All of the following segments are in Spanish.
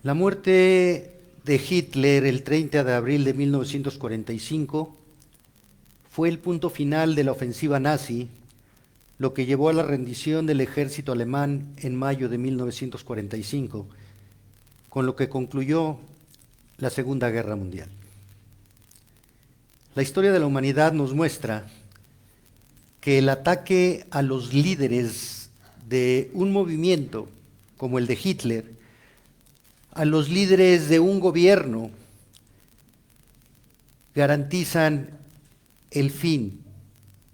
La muerte de Hitler el 30 de abril de 1945 fue el punto final de la ofensiva nazi, lo que llevó a la rendición del ejército alemán en mayo de 1945, con lo que concluyó la Segunda Guerra Mundial. La historia de la humanidad nos muestra que el ataque a los líderes de un movimiento como el de Hitler, a los líderes de un gobierno, garantizan el fin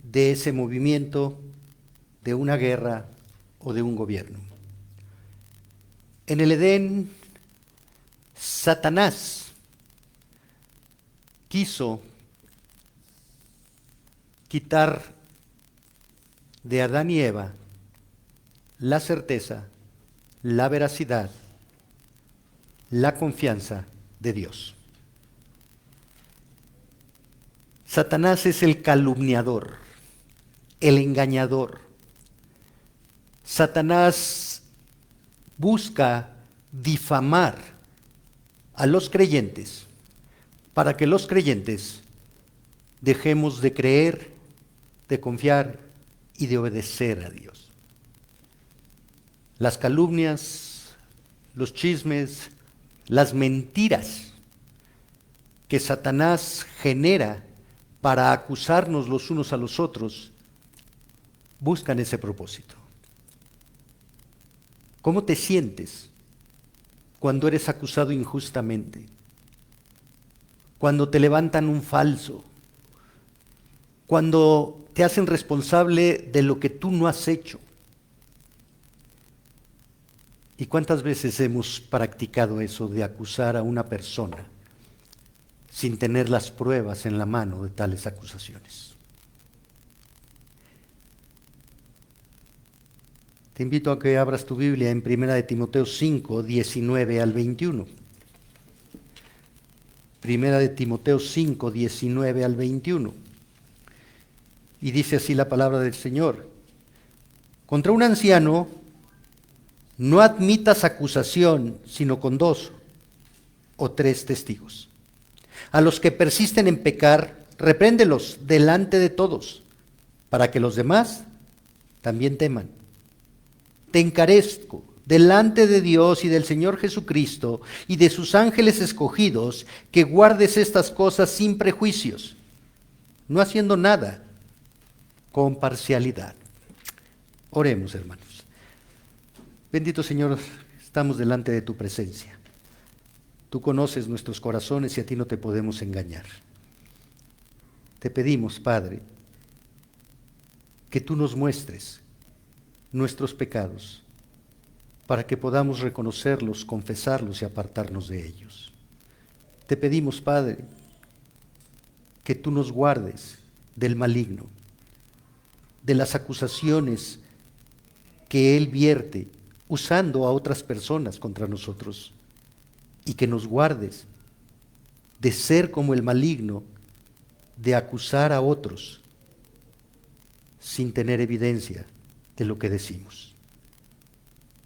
de ese movimiento, de una guerra o de un gobierno. En el Edén, Satanás quiso quitar de Adán y Eva la certeza, la veracidad, la confianza de Dios. Satanás es el calumniador, el engañador. Satanás busca difamar a los creyentes para que los creyentes dejemos de creer, de confiar y de obedecer a Dios. Las calumnias, los chismes, las mentiras que Satanás genera para acusarnos los unos a los otros, buscan ese propósito. ¿Cómo te sientes cuando eres acusado injustamente? Cuando te levantan un falso, cuando te hacen responsable de lo que tú no has hecho. ¿Y cuántas veces hemos practicado eso de acusar a una persona sin tener las pruebas en la mano de tales acusaciones? Te invito a que abras tu Biblia en 1 de Timoteo 5, 19 al 21. 1 de Timoteo 5, 19 al 21. Y dice así la palabra del Señor: contra un anciano no admitas acusación, sino con 2 o 3 testigos. A los que persisten en pecar, repréndelos delante de todos, para que los demás también teman. Te encarezco delante de Dios y del Señor Jesucristo y de sus ángeles escogidos, que guardes estas cosas sin prejuicios, no haciendo nada con parcialidad. Oremos, hermanos. Bendito Señor, estamos delante de tu presencia. Tú conoces nuestros corazones y a ti no te podemos engañar. Te pedimos, Padre, que tú nos muestres nuestros pecados para que podamos reconocerlos, confesarlos y apartarnos de ellos. Te pedimos, Padre, que tú nos guardes del maligno, de las acusaciones que él vierte usando a otras personas contra nosotros, y que nos guardes de ser como el maligno, de acusar a otros sin tener evidencia de lo que decimos.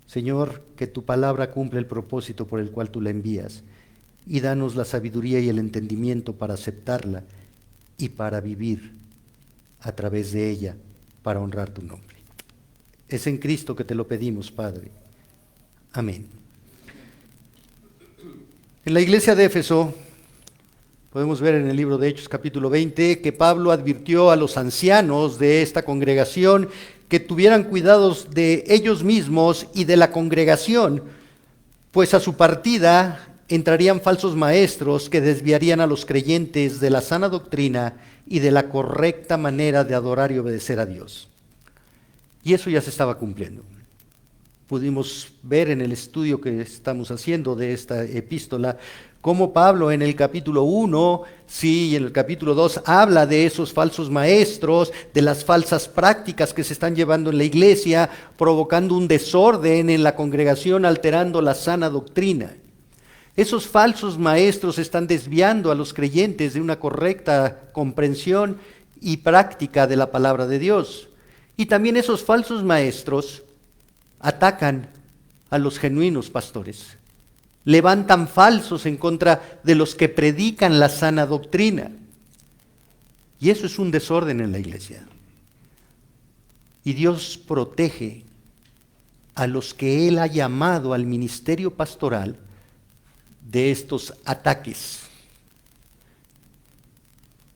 Señor, que tu palabra cumpla el propósito por el cual tú la envías, y danos la sabiduría y el entendimiento para aceptarla y para vivir a través de ella, para honrar tu nombre. Es en Cristo que te lo pedimos, Padre. Amén. En la iglesia de Éfeso, podemos ver en el libro de Hechos capítulo 20, que Pablo advirtió a los ancianos de esta congregación que tuvieran cuidados de ellos mismos y de la congregación, pues a su partida entrarían falsos maestros que desviarían a los creyentes de la sana doctrina y de la correcta manera de adorar y obedecer a Dios. Y eso ya se estaba cumpliendo. Pudimos ver en el estudio que estamos haciendo de esta epístola cómo Pablo en el capítulo 1, sí, y en el capítulo 2 habla de esos falsos maestros, de las falsas prácticas que se están llevando en la iglesia, provocando un desorden en la congregación, alterando la sana doctrina. Esos falsos maestros están desviando a los creyentes de una correcta comprensión y práctica de la palabra de Dios. Y también esos falsos maestros atacan a los genuinos pastores, levantan falsos en contra de los que predican la sana doctrina. Y eso es un desorden en la iglesia. Y Dios protege a los que Él ha llamado al ministerio pastoral de estos ataques.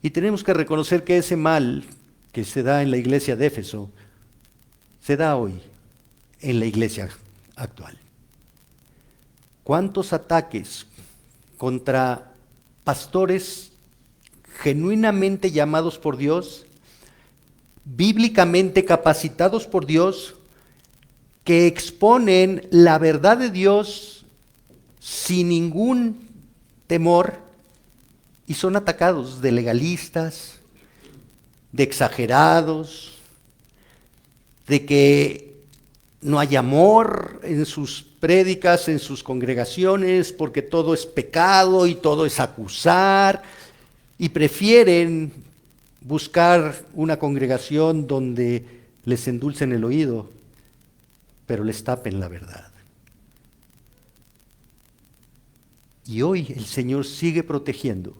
Y tenemos que reconocer que ese mal que se da en la iglesia de Éfeso, se da hoy en la iglesia actual. ¿Cuántos ataques contra pastores genuinamente llamados por Dios, bíblicamente capacitados por Dios, que exponen la verdad de Dios sin ningún temor y son atacados de legalistas, de exagerados, de que no hay amor en sus prédicas, en sus congregaciones, porque todo es pecado y todo es acusar, y prefieren buscar una congregación donde les endulcen el oído, pero les tapen la verdad. Y hoy el Señor sigue protegiendo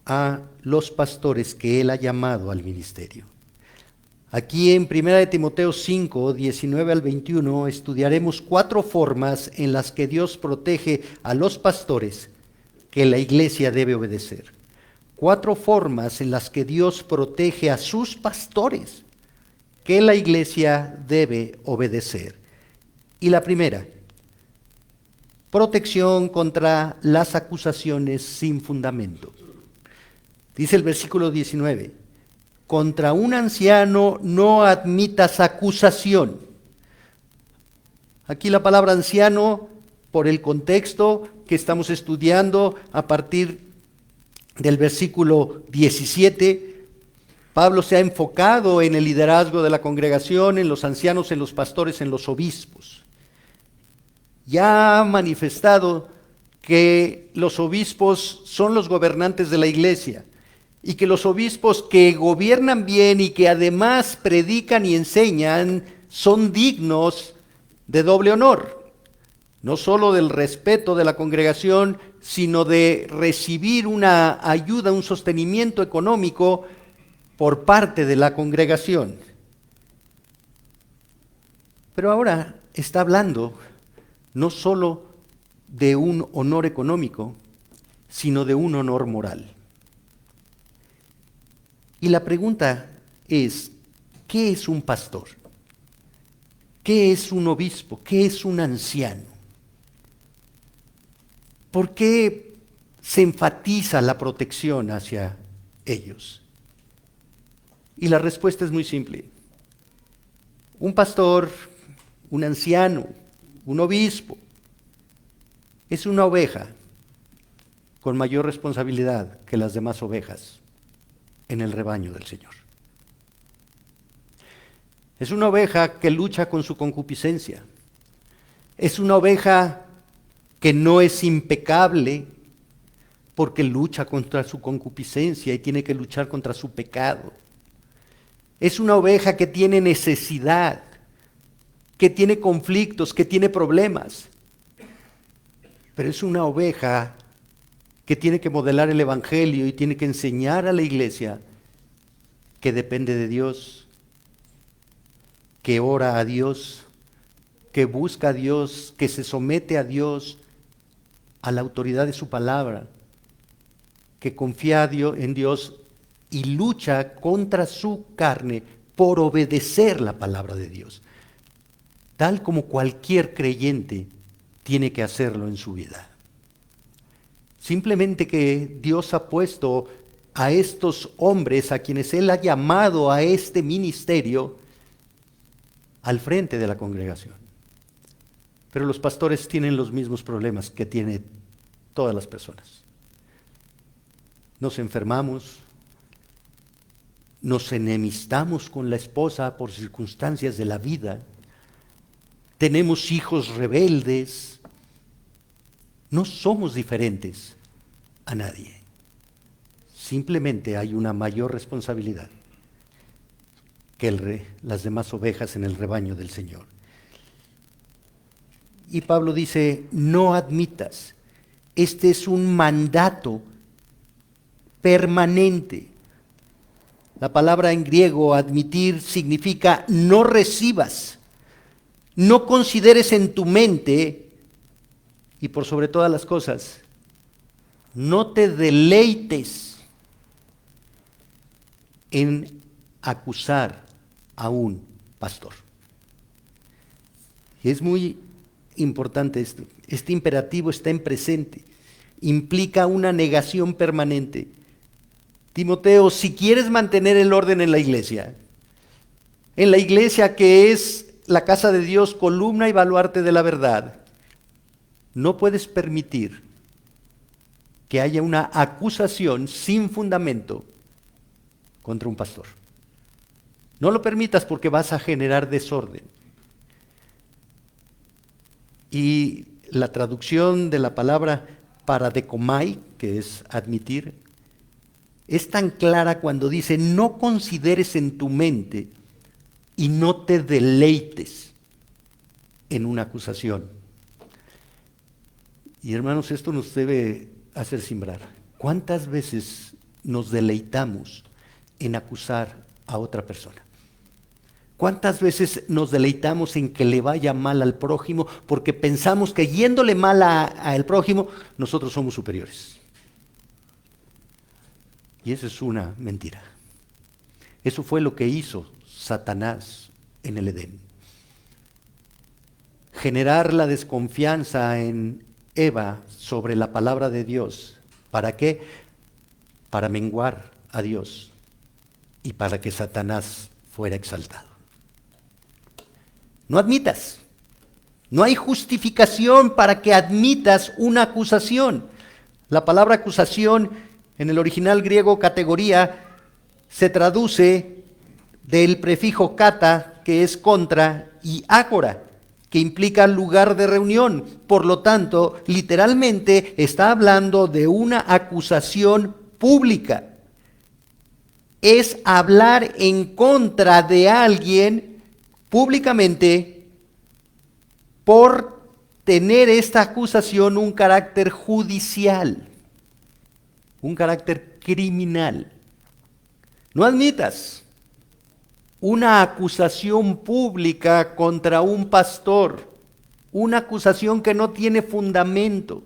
a los pastores que Él ha llamado al ministerio. Aquí en 1 Timoteo 5, 19 al 21, estudiaremos 4 formas en las que Dios protege a los pastores que la iglesia debe obedecer. 4 formas en las que Dios protege a sus pastores que la iglesia debe obedecer. Y la primera, protección contra las acusaciones sin fundamento. Dice el versículo 19, contra un anciano no admitas acusación. Aquí la palabra anciano, por el contexto que estamos estudiando a partir del versículo 17, Pablo se ha enfocado en el liderazgo de la congregación, en los ancianos, en los pastores, en los obispos. Ya ha manifestado que los obispos son los gobernantes de la iglesia y que los obispos que gobiernan bien y que además predican y enseñan son dignos de doble honor, no solo del respeto de la congregación, sino de recibir una ayuda, un sostenimiento económico por parte de la congregación. Pero ahora está hablando no solo de un honor económico, sino de un honor moral. Y la pregunta es, ¿qué es un pastor? ¿Qué es un obispo? ¿Qué es un anciano? ¿Por qué se enfatiza la protección hacia ellos? Y la respuesta es muy simple. Un pastor, un anciano, un obispo, es una oveja con mayor responsabilidad que las demás ovejas en el rebaño del Señor. Es una oveja que lucha con su concupiscencia. Es una oveja que no es impecable porque lucha contra su concupiscencia y tiene que luchar contra su pecado. Es una oveja que tiene necesidad, que tiene conflictos, que tiene problemas. Pero es una oveja que tiene que modelar el Evangelio y tiene que enseñar a la iglesia que depende de Dios, que ora a Dios, que busca a Dios, que se somete a Dios, a la autoridad de su palabra, que confía en Dios y lucha contra su carne por obedecer la palabra de Dios, tal como cualquier creyente tiene que hacerlo en su vida. Simplemente que Dios ha puesto a estos hombres a quienes Él ha llamado a este ministerio al frente de la congregación. Pero los pastores tienen los mismos problemas que tienen todas las personas. Nos enfermamos, nos enemistamos con la esposa por circunstancias de la vida, tenemos hijos rebeldes, no somos diferentes a nadie. Simplemente hay una mayor responsabilidad que las demás ovejas en el rebaño del Señor. y Pablo dice, no admitas. Este es un mandato permanente. La palabra en griego admitir significa no recibas, no consideres en tu mente y por sobre todas las cosas, no te deleites en acusar a un pastor. Y es muy importante esto. Este imperativo está en presente. Implica una negación permanente. Timoteo, si quieres mantener el orden en la iglesia que es la casa de Dios, columna y baluarte de la verdad, no puedes permitir que haya una acusación sin fundamento contra un pastor. No lo permitas porque vas a generar desorden. Y la traducción de la palabra paradekomai, que es admitir, es tan clara cuando dice, no consideres en tu mente y no te deleites en una acusación. Y hermanos, esto nos debe hacer simbrar. ¿Cuántas veces nos deleitamos en acusar a otra persona? ¿Cuántas veces nos deleitamos en que le vaya mal al prójimo porque pensamos que yéndole mal al prójimo, nosotros somos superiores? Y eso es una mentira. Eso fue lo que hizo Satanás en el Edén. Generar la desconfianza en Eva sobre la palabra de Dios. ¿Para qué? Para menguar a Dios y para que Satanás fuera exaltado. No admitas. No hay justificación para que admitas una acusación. La palabra acusación en el original griego categoría se traduce del prefijo kata, que es contra, y ágora, que implica lugar de reunión. Por lo tanto, literalmente está hablando de una acusación pública. Es hablar en contra de alguien públicamente por tener esta acusación un carácter judicial, un carácter criminal. No admitas una acusación pública contra un pastor, una acusación que no tiene fundamento.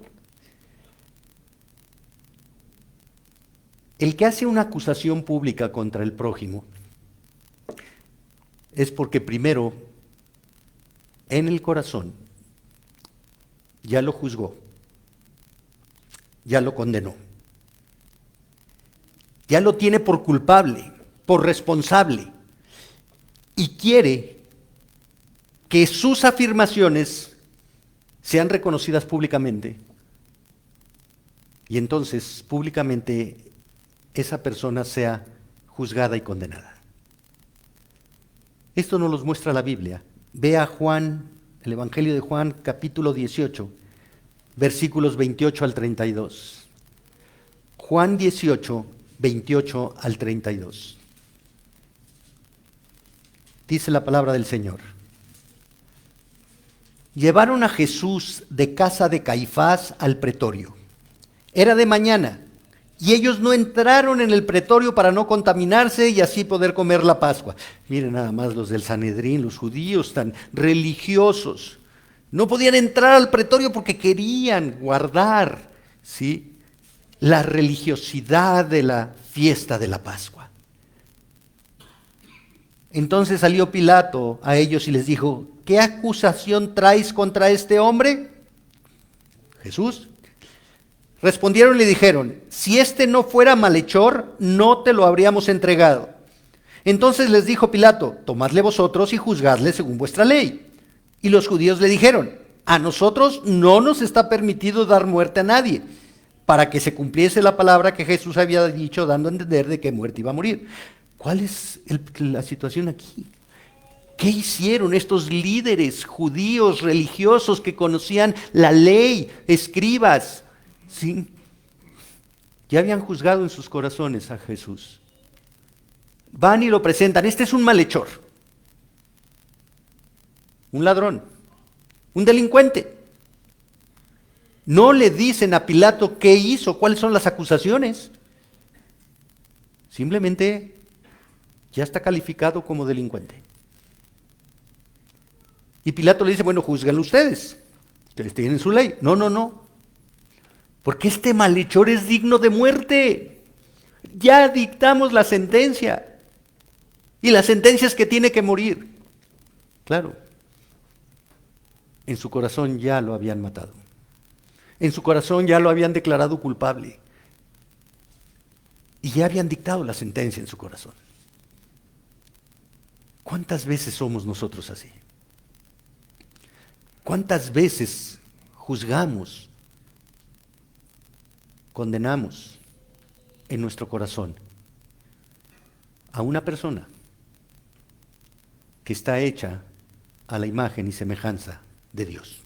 El que hace una acusación pública contra el prójimo es porque primero, en el corazón, ya lo juzgó, ya lo condenó, ya lo tiene por culpable, por responsable, y quiere que sus afirmaciones sean reconocidas públicamente. Y entonces, públicamente, esa persona sea juzgada y condenada. Esto nos lo muestra la Biblia. Vea Juan, el Evangelio de Juan, capítulo 18, versículos 28 al 32. Juan 18, 28 al 32. Dice la palabra del Señor. Llevaron a Jesús de casa de Caifás al pretorio. Era de mañana, y ellos no entraron en el pretorio para no contaminarse y así poder comer la Pascua. Miren nada más los del Sanedrín, los judíos tan religiosos. No podían entrar al pretorio porque querían guardar, ¿sí?, la religiosidad de la fiesta de la Pascua. Entonces salió Pilato a ellos y les dijo, ¿qué acusación traéis contra este hombre? Jesús. Respondieron y le dijeron, si este no fuera malhechor, no te lo habríamos entregado. Entonces les dijo Pilato, tomadle vosotros y juzgadle según vuestra ley. Y los judíos le dijeron, a nosotros no nos está permitido dar muerte a nadie, para que se cumpliese la palabra que Jesús había dicho, dando a entender de qué muerte iba a morir. ¿Cuál es la situación aquí? ¿Qué hicieron estos líderes judíos religiosos que conocían la ley, escribas? Sí, ya habían juzgado en sus corazones a Jesús. Van y lo presentan. Este es un malhechor, un ladrón, un delincuente. No le dicen a Pilato qué hizo, cuáles son las acusaciones. Simplemente ya está calificado como delincuente. Y Pilato le dice, bueno, juzguenlo ustedes. Ustedes tienen su ley. No, no, no. Porque este malhechor es digno de muerte. Ya dictamos la sentencia. Y la sentencia es que tiene que morir. Claro. En su corazón ya lo habían matado. En su corazón ya lo habían declarado culpable. Y ya habían dictado la sentencia en su corazón. ¿Cuántas veces somos nosotros así? ¿Cuántas veces juzgamos, condenamos en nuestro corazón a una persona que está hecha a la imagen y semejanza de Dios?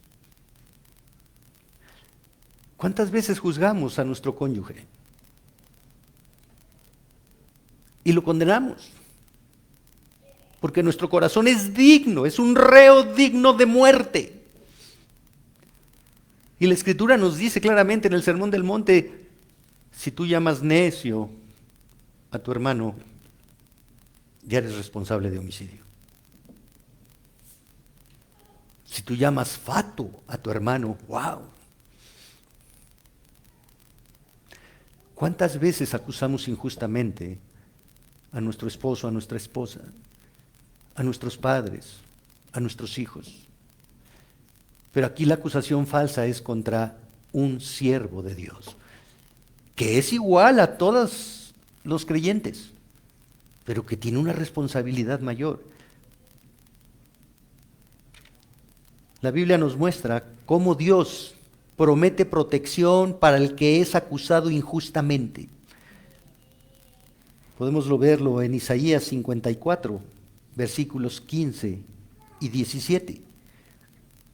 ¿Cuántas veces juzgamos a nuestro cónyuge y lo condenamos? Porque nuestro corazón es digno, es un reo digno de muerte. Y la Escritura nos dice claramente en el Sermón del Monte, si tú llamas necio a tu hermano, ya eres responsable de homicidio. Si tú llamas fato a tu hermano, wow. ¿Cuántas veces acusamos injustamente a nuestro esposo, a nuestra esposa, a nuestros padres, a nuestros hijos? Pero aquí la acusación falsa es contra un siervo de Dios, que es igual a todos los creyentes, pero que tiene una responsabilidad mayor. La Biblia nos muestra cómo Dios promete protección para el que es acusado injustamente. Podemos verlo en Isaías 54, versículos 15 y 17.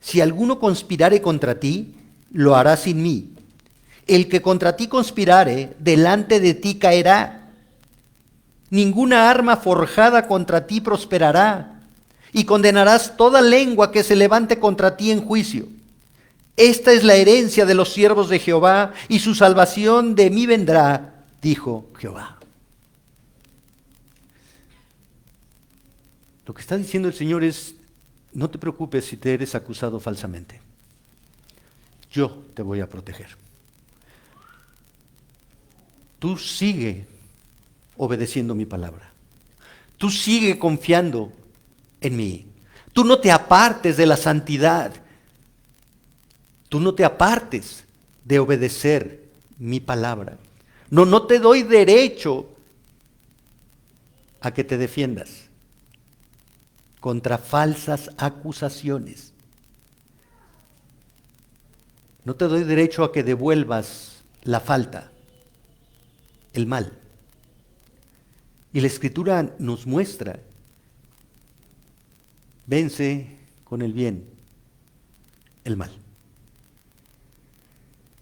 Si alguno conspirare contra ti, lo hará sin mí. El que contra ti conspirare, delante de ti caerá. Ninguna arma forjada contra ti prosperará, y condenarás toda lengua que se levante contra ti en juicio. Esta es la herencia de los siervos de Jehová, y su salvación de mí vendrá, dijo Jehová. Lo que está diciendo el Señor es, no te preocupes si te eres acusado falsamente. Yo te voy a proteger. Tú sigue obedeciendo mi palabra. Tú sigue confiando en mí. Tú no te apartes de la santidad. Tú no te apartes de obedecer mi palabra. No, no te doy derecho a que te defiendas contra falsas acusaciones. No te doy derecho a que devuelvas la falta, el mal. Y la Escritura nos muestra, vence con el bien el mal.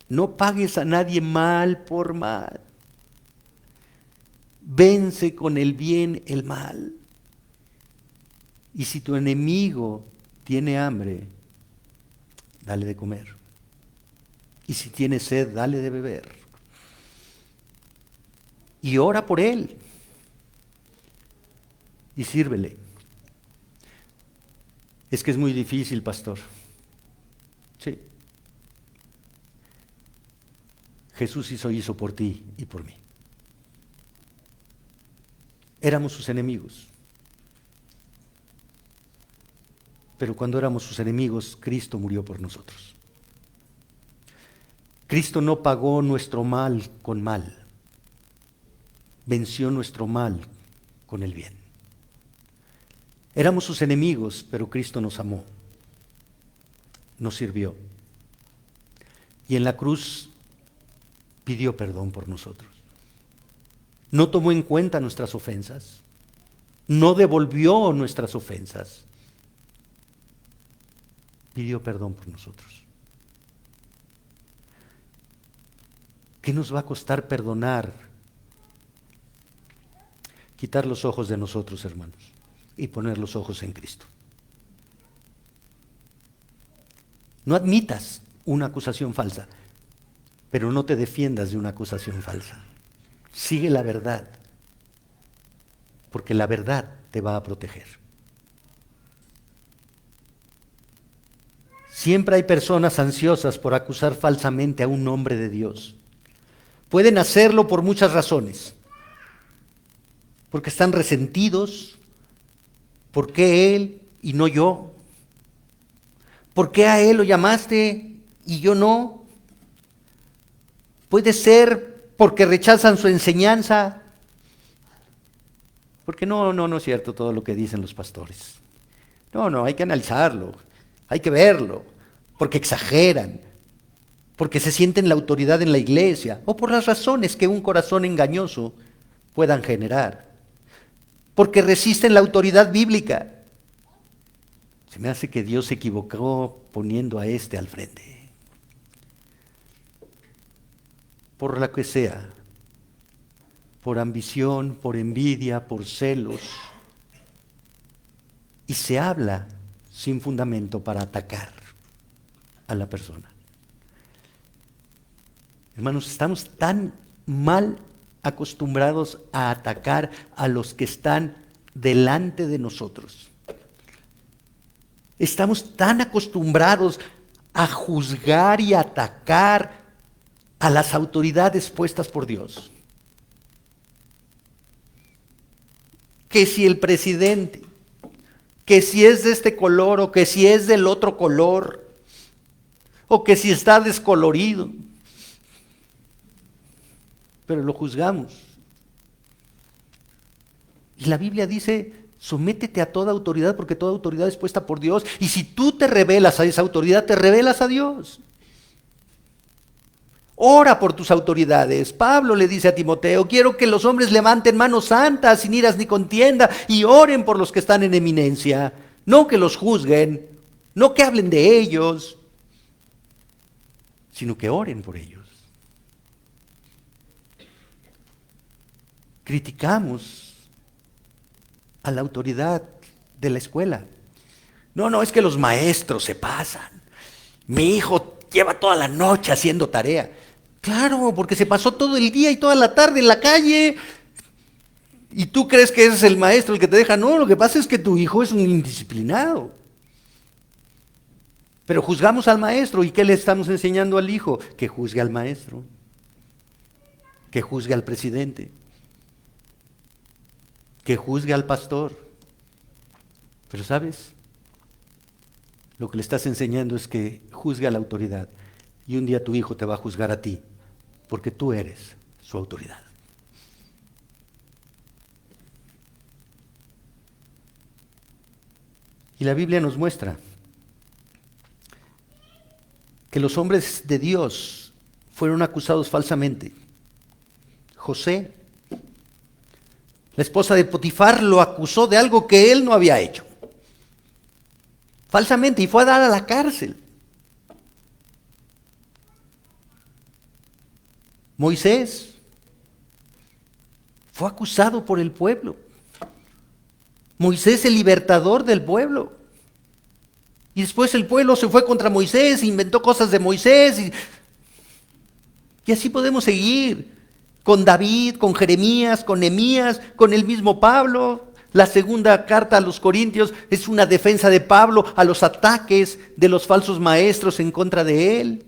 No pagues a nadie mal por mal. Vence con el bien el mal. Y si tu enemigo tiene hambre, dale de comer. Y si tiene sed, dale de beber. Y ora por él. Y sírvele. Es que es muy difícil, pastor. Sí. Jesús hizo por ti y por mí. Éramos sus enemigos. Pero cuando éramos sus enemigos, Cristo murió por nosotros. Cristo no pagó nuestro mal con mal. Venció nuestro mal con el bien. Éramos sus enemigos, pero Cristo nos amó. Nos sirvió. Y en la cruz pidió perdón por nosotros. No tomó en cuenta nuestras ofensas. No devolvió nuestras ofensas. Pidió perdón por nosotros. ¿Qué nos va a costar perdonar? Quitar los ojos de nosotros, hermanos, y poner los ojos en Cristo. No admitas una acusación falsa, pero no te defiendas de una acusación falsa. Sigue la verdad, porque la verdad te va a proteger. Siempre hay personas ansiosas por acusar falsamente a un hombre de Dios. Pueden hacerlo por muchas razones. Porque están resentidos. ¿Por qué él y no yo? ¿Por qué a él lo llamaste y yo no? Puede ser porque rechazan su enseñanza. Porque no es cierto todo lo que dicen los pastores. No, hay que analizarlo, hay que verlo, porque exageran, porque se sienten la autoridad en la iglesia, o por las razones que un corazón engañoso puedan generar, porque resisten la autoridad bíblica. Se me hace que Dios se equivocó poniendo a este al frente. Por la que sea, por ambición, por envidia, por celos. Y se habla sin fundamento para atacar a la persona. Hermanos, estamos tan mal acostumbrados a atacar a los que están delante de nosotros. Estamos tan acostumbrados a juzgar y atacar a las autoridades puestas por Dios. Que si el presidente, que si es de este color o que si es del otro color, o que si está descolorido, pero lo juzgamos. Y la Biblia dice, sométete a toda autoridad porque toda autoridad es puesta por Dios. Y si tú te rebelas a esa autoridad, te rebelas a Dios. Ora por tus autoridades. Pablo le dice a Timoteo, quiero que los hombres levanten manos santas, sin iras ni contienda, y oren por los que están en eminencia. No que los juzguen, no que hablen de ellos, sino que oren por ellos. Criticamos a la autoridad de la escuela. No, es que los maestros se pasan. Mi hijo lleva toda la noche haciendo tarea. Claro, porque se pasó todo el día y toda la tarde en la calle. Y tú crees que ese es el maestro el que te deja. No, lo que pasa es que tu hijo es un indisciplinado. Pero juzgamos al maestro. ¿Y qué le estamos enseñando al hijo? Que juzgue al maestro. Que juzgue al presidente. Que juzgue al pastor. Pero ¿sabes? Lo que le estás enseñando es que juzgue a la autoridad. Y un día tu hijo te va a juzgar a ti, porque tú eres su autoridad. Y la Biblia nos muestra que los hombres de Dios fueron acusados falsamente. José, la esposa de Potifar, lo acusó de algo que él no había hecho. Falsamente, y fue a dar a la cárcel. Moisés fue acusado por el pueblo. Moisés, el libertador del pueblo. Y después el pueblo se fue contra Moisés, inventó cosas de Moisés. Y así podemos seguir con David, con Jeremías, con Nehemías, con el mismo Pablo. La segunda carta a los Corintios es una defensa de Pablo a los ataques de los falsos maestros en contra de él.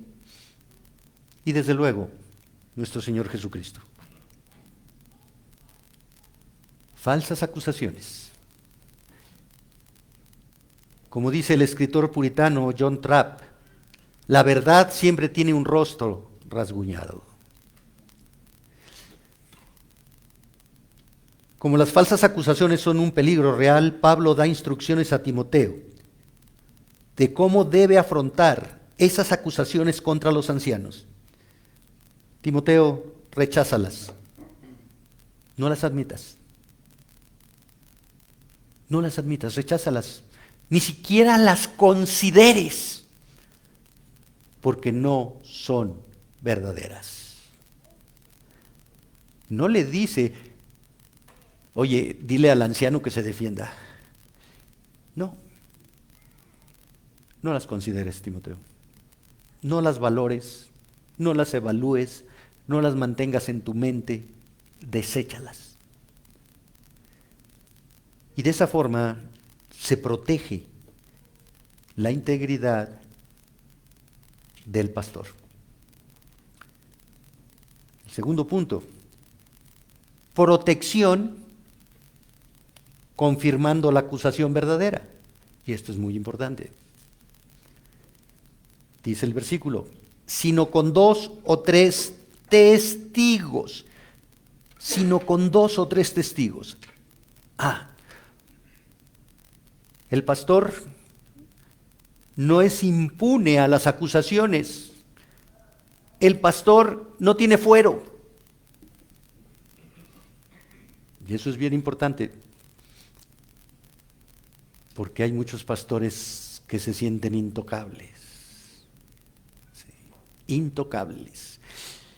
Y desde luego, nuestro Señor Jesucristo. Falsas acusaciones. Como dice el escritor puritano John Trapp, la verdad siempre tiene un rostro rasguñado. Como las falsas acusaciones son un peligro real, Pablo da instrucciones a Timoteo de cómo debe afrontar esas acusaciones contra los ancianos. Timoteo, recházalas. No las admitas. No las admitas, recházalas. Ni siquiera las consideres, porque no son verdaderas. No le dice, oye, dile al anciano que se defienda. No las consideres, Timoteo. no las valores, no las evalúes, no las mantengas en tu mente, deséchalas. Y de esa forma se protege la integridad del pastor. El segundo punto, protección confirmando la acusación verdadera. Y esto es muy importante. Dice el versículo, sino con 2 o 3 testigos. Sino con 2 o 3 testigos. El pastor no es impune a las acusaciones. El pastor no tiene fuero. Y eso es bien importante, porque hay muchos pastores que se sienten intocables. Sí, intocables.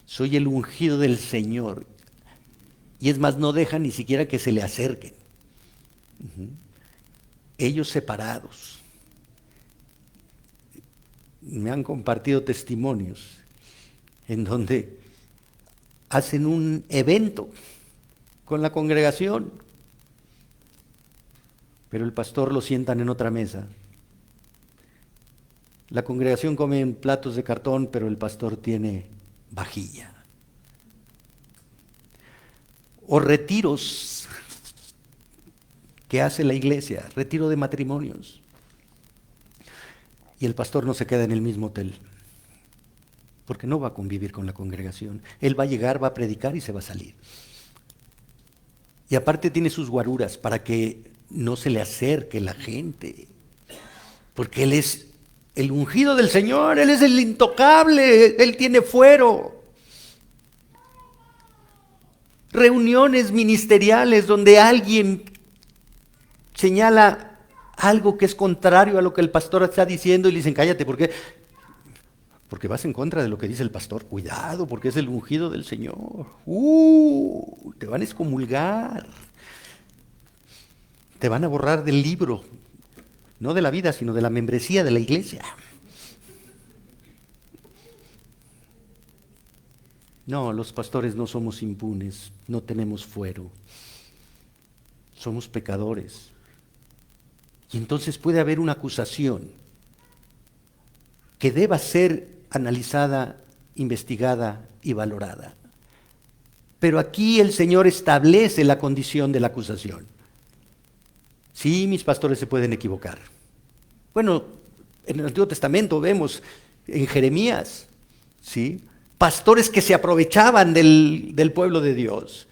Soy el ungido del Señor. Y es más, no dejan ni siquiera que se le acerquen. Ellos separados. Me han compartido testimonios en donde hacen un evento con la congregación, pero el pastor lo sientan en otra mesa. La congregación come en platos de cartón, pero el pastor tiene vajilla. O retiros que hace la iglesia, retiro de matrimonios. Y el pastor no se queda en el mismo hotel, porque no va a convivir con la congregación. Él va a llegar, va a predicar y se va a salir. Y aparte tiene sus guaruras para que no se le acerque la gente, porque él es el ungido del Señor, él es el intocable, él tiene fuero. Reuniones ministeriales donde alguien señala algo que es contrario a lo que el pastor está diciendo y le dicen, cállate, ¿por qué? Porque vas en contra de lo que dice el pastor. Cuidado, porque es el ungido del Señor. Te van a excomulgar. Te van a borrar del libro, no de la vida, sino de la membresía de la iglesia. No, los pastores no somos impunes, no tenemos fuero. Somos pecadores. Y entonces puede haber una acusación que deba ser analizada, investigada y valorada. Pero aquí el Señor establece la condición de la acusación. Sí, mis pastores se pueden equivocar. Bueno, en el Antiguo Testamento vemos en Jeremías, ¿sí?, pastores que se aprovechaban del pueblo de Dios,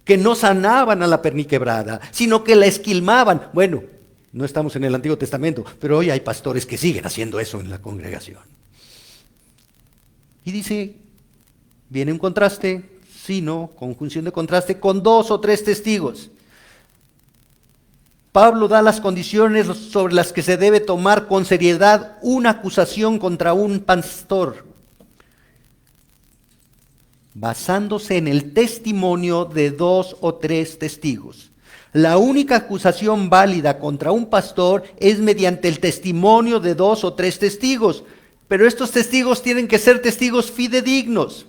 que no sanaban a la perniquebrada, sino que la esquilmaban. Bueno, no estamos en el Antiguo Testamento, pero hoy hay pastores que siguen haciendo eso en la congregación. Y dice, viene un contraste, sí, no, conjunción de contraste, con 2 o 3 testigos. Pablo da las condiciones sobre las que se debe tomar con seriedad una acusación contra un pastor, basándose en el testimonio de 2 o 3 testigos. La única acusación válida contra un pastor es mediante el testimonio de 2 o 3 testigos, pero estos testigos tienen que ser testigos fidedignos.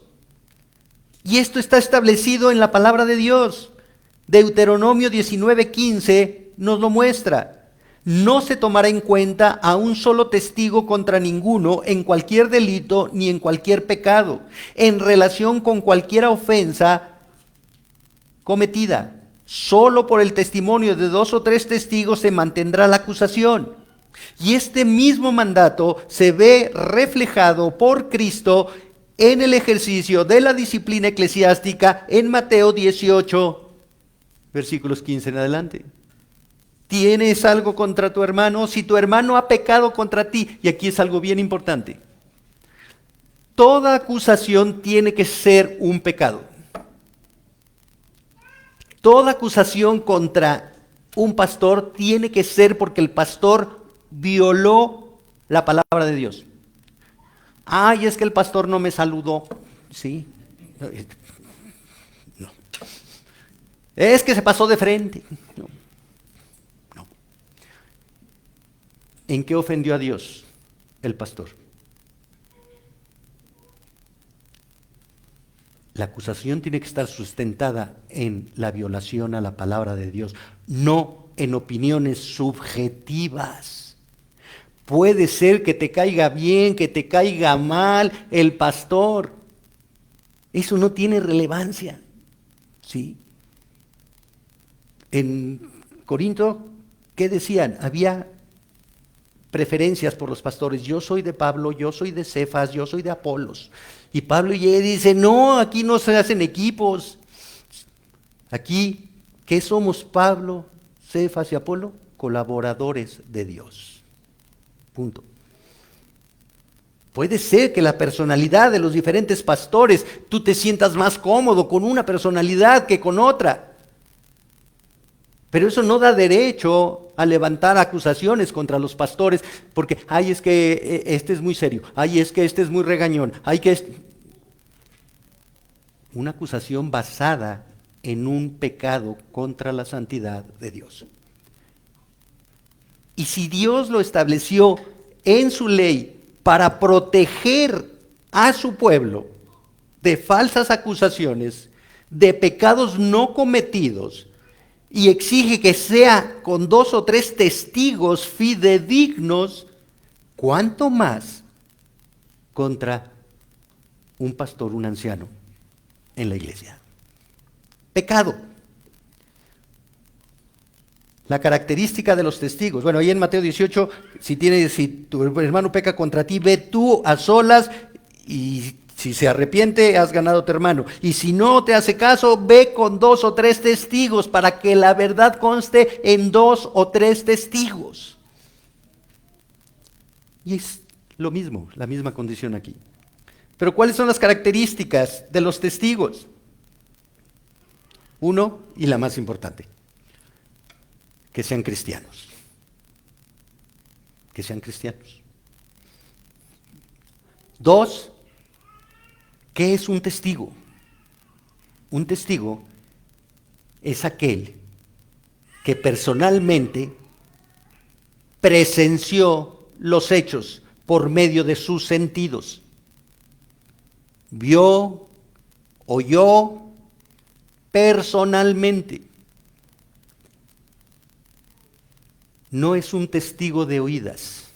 Y esto está establecido en la palabra de Dios. Deuteronomio 19:15 nos lo muestra. No se tomará en cuenta a un solo testigo contra ninguno en cualquier delito ni en cualquier pecado, en relación con cualquier ofensa cometida. Solo por el testimonio de 2 o 3 testigos se mantendrá la acusación. Y este mismo mandato se ve reflejado por Cristo en el ejercicio de la disciplina eclesiástica en Mateo 18, versículos 15 en adelante. ¿Tienes algo contra tu hermano? Si tu hermano ha pecado contra ti, y aquí es algo bien importante, toda acusación tiene que ser un pecado. Toda acusación contra un pastor tiene que ser porque el pastor violó la palabra de Dios. Ay, es que el pastor no me saludó. Sí. No. Es que se pasó de frente. No. ¿En qué ofendió a Dios el pastor? La acusación tiene que estar sustentada en la violación a la palabra de Dios, no en opiniones subjetivas. Puede ser que te caiga bien, que te caiga mal el pastor. Eso no tiene relevancia. ¿Sí? En Corinto, ¿qué decían? Había preferencias por los pastores. Yo soy de Pablo, yo soy de Cefas, yo soy de Apolos. Y Pablo dice, no, aquí no se hacen equipos. Aquí, ¿qué somos Pablo, Cefas y Apolo? Colaboradores de Dios. Punto. Puede ser que la personalidad de los diferentes pastores, tú te sientas más cómodo con una personalidad que con otra. Pero eso no da derecho a levantar acusaciones contra los pastores, porque, ay, es que este es muy serio, ay, es que este es muy regañón, ay, que es... Una acusación basada en un pecado contra la santidad de Dios. Y si Dios lo estableció en su ley para proteger a su pueblo de falsas acusaciones, de pecados no cometidos, y exige que sea con 2 o 3 testigos fidedignos, ¿cuánto más contra un pastor, un anciano en la iglesia? Pecado. La característica de los testigos. Bueno, ahí en Mateo 18, si tu hermano peca contra ti, ve tú a solas y si se arrepiente, has ganado a tu hermano. Y si no te hace caso, ve con 2 o 3 testigos para que la verdad conste en 2 o 3 testigos. Y es lo mismo, la misma condición aquí. Pero ¿cuáles son las características de los testigos? Uno, y la más importante, que sean cristianos. Que sean cristianos. 2, ¿qué es un testigo? Un testigo es aquel que personalmente presenció los hechos por medio de sus sentidos. Vio, oyó personalmente. No es un testigo de oídas.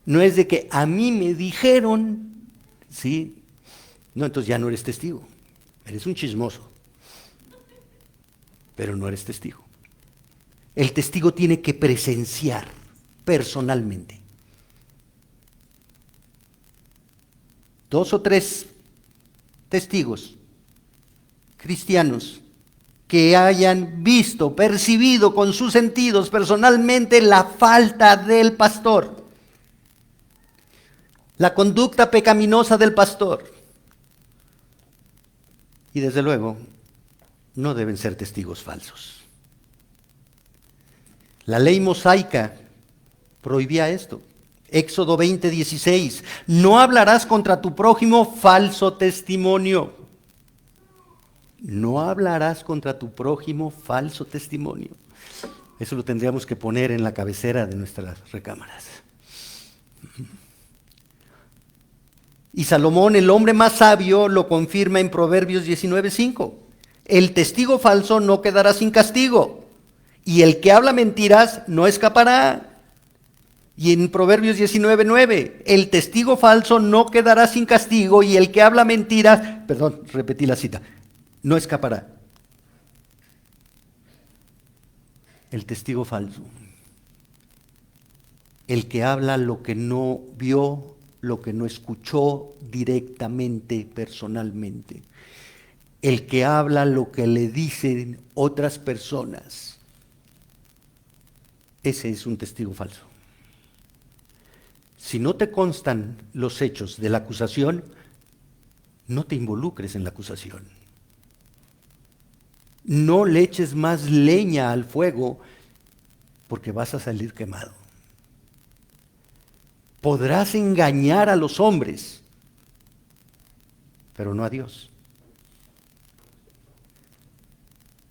No es de que a mí me dijeron, ¿sí? No, entonces ya no eres testigo. Eres un chismoso. Pero no eres testigo. El testigo tiene que presenciar personalmente. 2 o 3 testigos cristianos que hayan visto, percibido con sus sentidos personalmente la falta del pastor, la conducta pecaminosa del pastor. Y desde luego, no deben ser testigos falsos. La ley mosaica prohibía esto. Éxodo 20:16. No hablarás contra tu prójimo falso testimonio. No hablarás contra tu prójimo falso testimonio. Eso lo tendríamos que poner en la cabecera de nuestras recámaras. Y Salomón, el hombre más sabio, lo confirma en Proverbios 19:5. El testigo falso no quedará sin castigo, y el que habla mentiras no escapará. Y en Proverbios 19:9, el testigo falso no quedará sin castigo, y el que habla mentiras, repetí la cita, no escapará. El testigo falso. El que habla lo que no vio, lo que no escuchó directamente, personalmente. El que habla lo que le dicen otras personas. Ese es un testigo falso. Si no te constan los hechos de la acusación, no te involucres en la acusación. No le eches más leña al fuego porque vas a salir quemado. Podrás engañar a los hombres, pero no a Dios.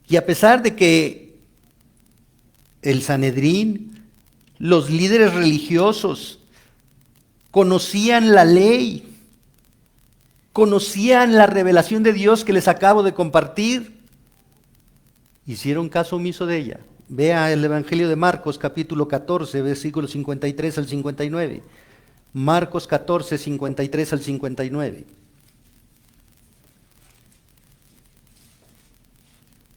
Y a pesar de que el Sanedrín, los líderes religiosos, conocían la ley, ¿Conocían la revelación de Dios que les acabo de compartir? Hicieron caso omiso de ella. Vea el Evangelio de Marcos, capítulo 14, versículos 53 al 59. Marcos 14, 53 al 59.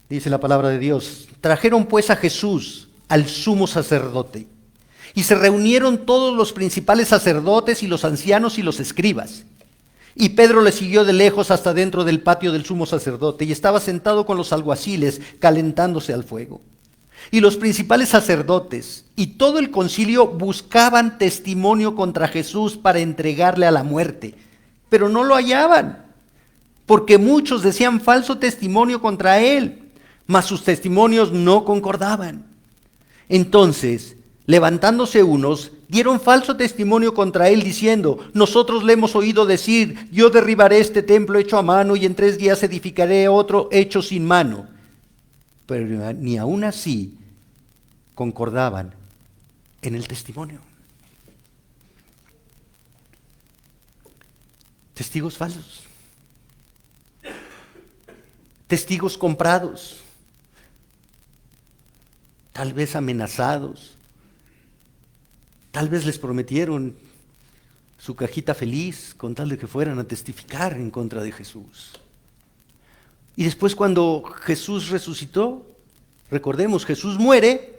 Dice la palabra de Dios: trajeron pues a Jesús al sumo sacerdote, y se reunieron todos los principales sacerdotes y los ancianos y los escribas. Y Pedro le siguió de lejos hasta dentro del patio del sumo sacerdote, y estaba sentado con los alguaciles calentándose al fuego. Y los principales sacerdotes y todo el concilio buscaban testimonio contra Jesús para entregarle a la muerte, pero no lo hallaban, porque muchos decían falso testimonio contra él, mas sus testimonios no concordaban. Entonces, levantándose unos, dieron falso testimonio contra él, diciendo: nosotros le hemos oído decir, yo derribaré este templo hecho a mano y en 3 días edificaré otro hecho sin mano. Pero ni aún así concordaban en el testimonio. Testigos falsos. Testigos comprados. Tal vez amenazados. Tal vez les prometieron su cajita feliz con tal de que fueran a testificar en contra de Jesús. Y después, cuando Jesús resucitó, recordemos, Jesús muere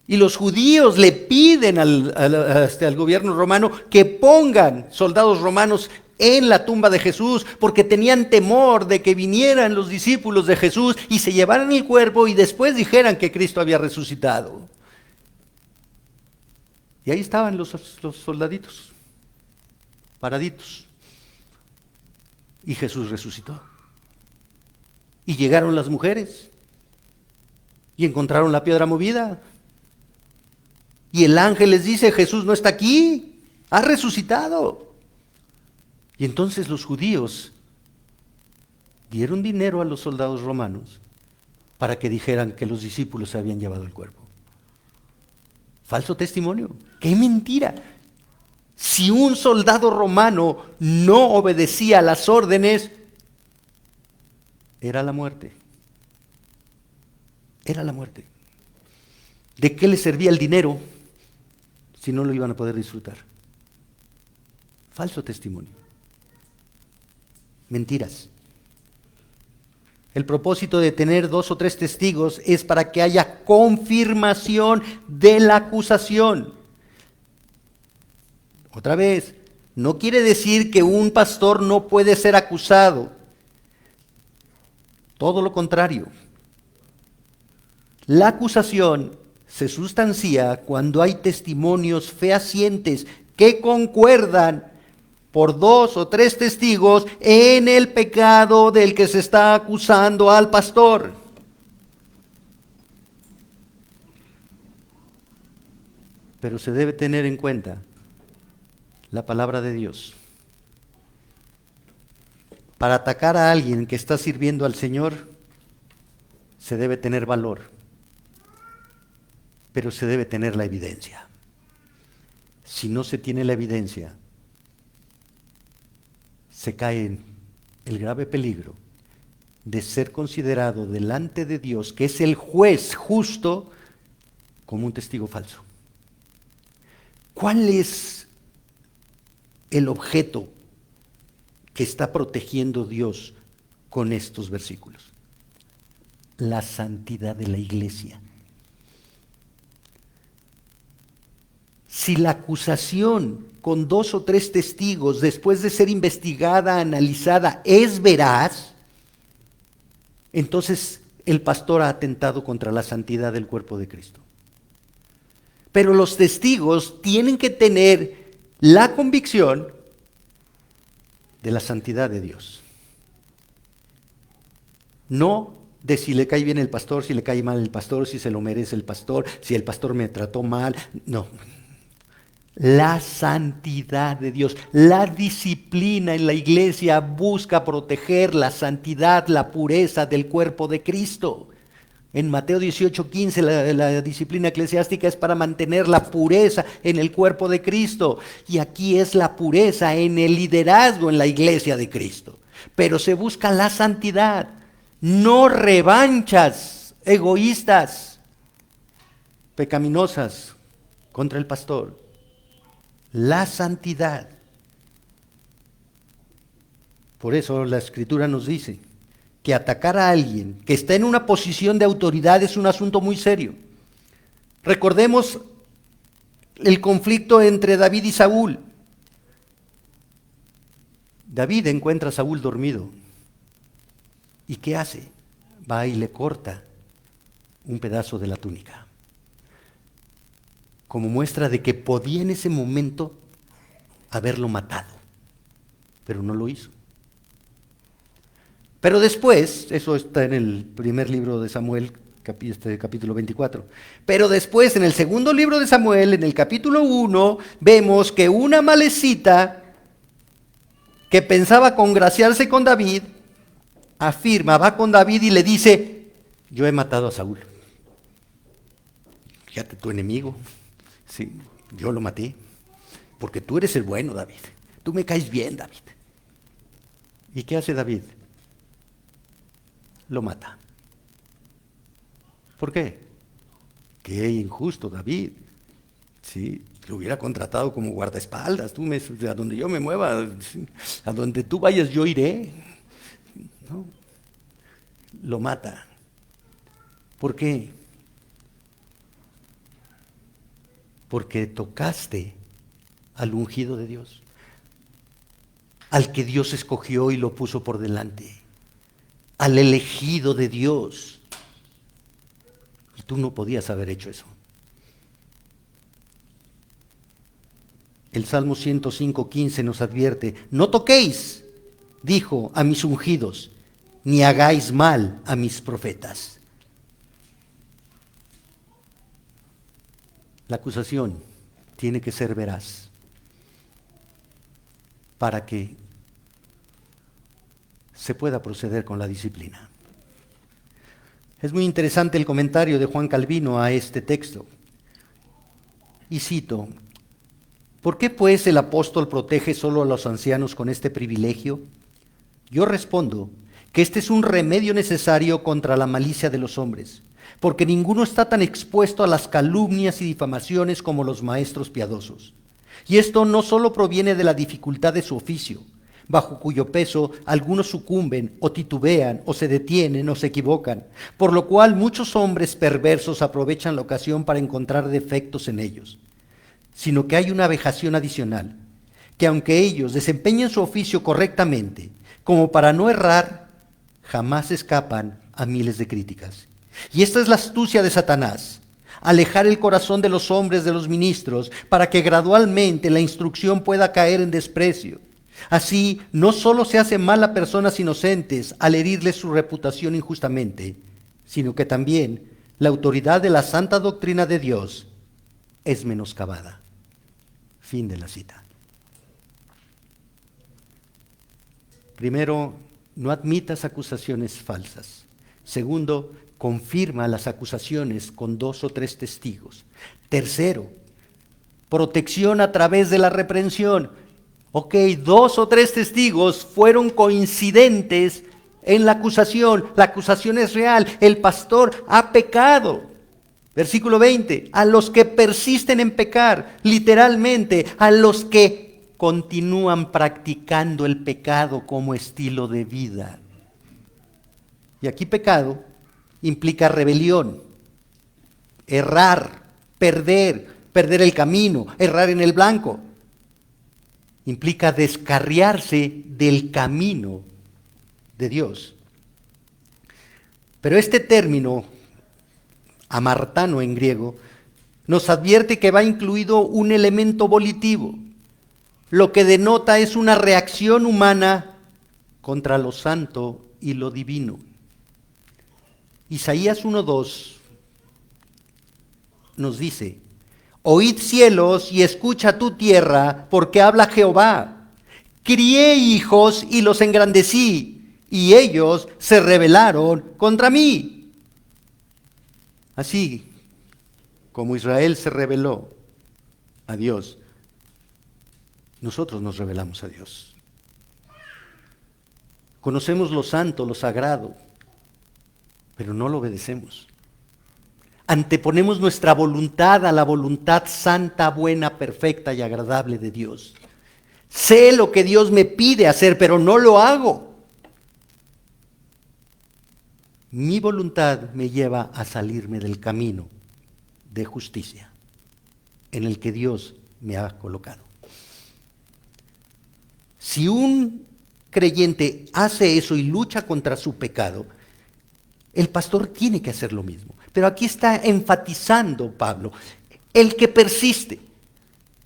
y los judíos le piden al gobierno romano que pongan soldados romanos en la tumba de Jesús, porque tenían temor de que vinieran los discípulos de Jesús y se llevaran el cuerpo y después dijeran que Cristo había resucitado. Y ahí estaban los soldaditos, paraditos. Y Jesús resucitó. Y llegaron las mujeres y encontraron la piedra movida. Y el ángel les dice: Jesús no está aquí, ha resucitado. Y entonces los judíos dieron dinero a los soldados romanos para que dijeran que los discípulos se habían llevado el cuerpo. Falso testimonio. ¡Qué mentira! Si un soldado romano no obedecía las órdenes, era la muerte. Era la muerte. ¿De qué les servía el dinero si no lo iban a poder disfrutar? Falso testimonio. Mentiras. El propósito de tener 2 o 3 testigos es para que haya confirmación de la acusación. Otra vez, no quiere decir que un pastor no puede ser acusado. Todo lo contrario. La acusación se sustancia cuando hay testimonios fehacientes que concuerdan por 2 o 3 testigos en el pecado del que se está acusando al pastor. Pero se debe tener en cuenta la palabra de Dios. Para atacar a alguien que está sirviendo al Señor, se debe tener valor, pero se debe tener la evidencia. Si no se tiene la evidencia, se cae en el grave peligro de ser considerado delante de Dios, que es el juez justo, como un testigo falso. ¿Cuál es el objeto que está protegiendo Dios con estos versículos? La santidad de la iglesia. Si la acusación con 2 o 3 testigos, después de ser investigada, analizada, es veraz, entonces el pastor ha atentado contra la santidad del cuerpo de Cristo. Pero los testigos tienen que tener la convicción de la santidad de Dios. No de si le cae bien el pastor, si le cae mal el pastor, si se lo merece el pastor, si el pastor me trató mal. No. La santidad de Dios, la disciplina en la iglesia busca proteger la santidad, la pureza del cuerpo de Cristo. En Mateo 18:15 la disciplina eclesiástica es para mantener la pureza en el cuerpo de Cristo. Y aquí es la pureza en el liderazgo en la iglesia de Cristo. Pero se busca la santidad, no revanchas egoístas, pecaminosas contra el pastor. La santidad. Por eso la Escritura nos dice que atacar a alguien que está en una posición de autoridad es un asunto muy serio. Recordemos el conflicto entre David y Saúl. David encuentra a Saúl dormido. ¿Y qué hace? Va y le corta un pedazo de la túnica, como muestra de que podía en ese momento haberlo matado, pero no lo hizo. Pero después, eso está en el primer libro de Samuel, capítulo 24, pero después en el segundo libro de Samuel, en el capítulo 1, vemos que una amalecita que pensaba congraciarse con David, afirma, va con David y le dice: yo he matado a Saúl. Fíjate, tu enemigo, sí, yo lo maté, porque tú eres el bueno, David. Tú me caes bien, David. ¿Y qué hace David? Lo mata. ¿Por qué? Qué injusto, David. Sí, lo hubiera contratado como guardaespaldas. A donde yo me mueva, a donde tú vayas, yo iré. No. Lo mata. ¿Por qué? Porque tocaste al ungido de Dios, al que Dios escogió y lo puso por delante, al elegido de Dios. Y tú no podías haber hecho eso. El Salmo 105:15 nos advierte: no toquéis, dijo, a mis ungidos, ni hagáis mal a mis profetas. La acusación tiene que ser veraz para que se pueda proceder con la disciplina. Es muy interesante el comentario de Juan Calvino a este texto. Y cito: ¿por qué pues el apóstol protege solo a los ancianos con este privilegio? Yo respondo que este es un remedio necesario contra la malicia de los hombres, porque ninguno está tan expuesto a las calumnias y difamaciones como los maestros piadosos. Y esto no solo proviene de la dificultad de su oficio, bajo cuyo peso algunos sucumben o titubean o se detienen o se equivocan, por lo cual muchos hombres perversos aprovechan la ocasión para encontrar defectos en ellos, sino que hay una vejación adicional, que aunque ellos desempeñen su oficio correctamente, como para no errar, jamás escapan a miles de críticas. Y esta es la astucia de Satanás: alejar el corazón de los hombres de los ministros para que gradualmente la instrucción pueda caer en desprecio. Así, no solo se hace mal a personas inocentes al herirles su reputación injustamente, sino que también la autoridad de la santa doctrina de Dios es menoscabada. Fin de la cita. Primero, no admitas acusaciones falsas. Segundo, confirma las acusaciones con 2 o 3 testigos. Tercero, protección a través de la reprensión. Ok, 2 o 3 testigos fueron coincidentes en la acusación. La acusación es real. El pastor ha pecado. Versículo 20, a los que persisten en pecar, literalmente, a los que continúan practicando el pecado como estilo de vida. Y aquí pecado implica rebelión, errar, perder el camino, errar en el blanco. Implica descarriarse del camino de Dios. Pero este término, amartano en griego, nos advierte que va incluido un elemento volitivo, lo que denota es una reacción humana contra lo santo y lo divino. Isaías 1:2 nos dice: oíd cielos y escucha tu tierra, porque habla Jehová. Crié hijos y los engrandecí, y ellos se rebelaron contra mí. Así como Israel se rebeló a Dios, nosotros nos rebelamos a Dios. Conocemos lo santo, lo sagrado, pero no lo obedecemos. Anteponemos nuestra voluntad a la voluntad santa, buena, perfecta y agradable de Dios. Sé lo que Dios me pide hacer, pero no lo hago. Mi voluntad me lleva a salirme del camino de justicia en el que Dios me ha colocado. Si un creyente hace eso y lucha contra su pecado, el pastor tiene que hacer lo mismo. Pero aquí está enfatizando Pablo, el que persiste,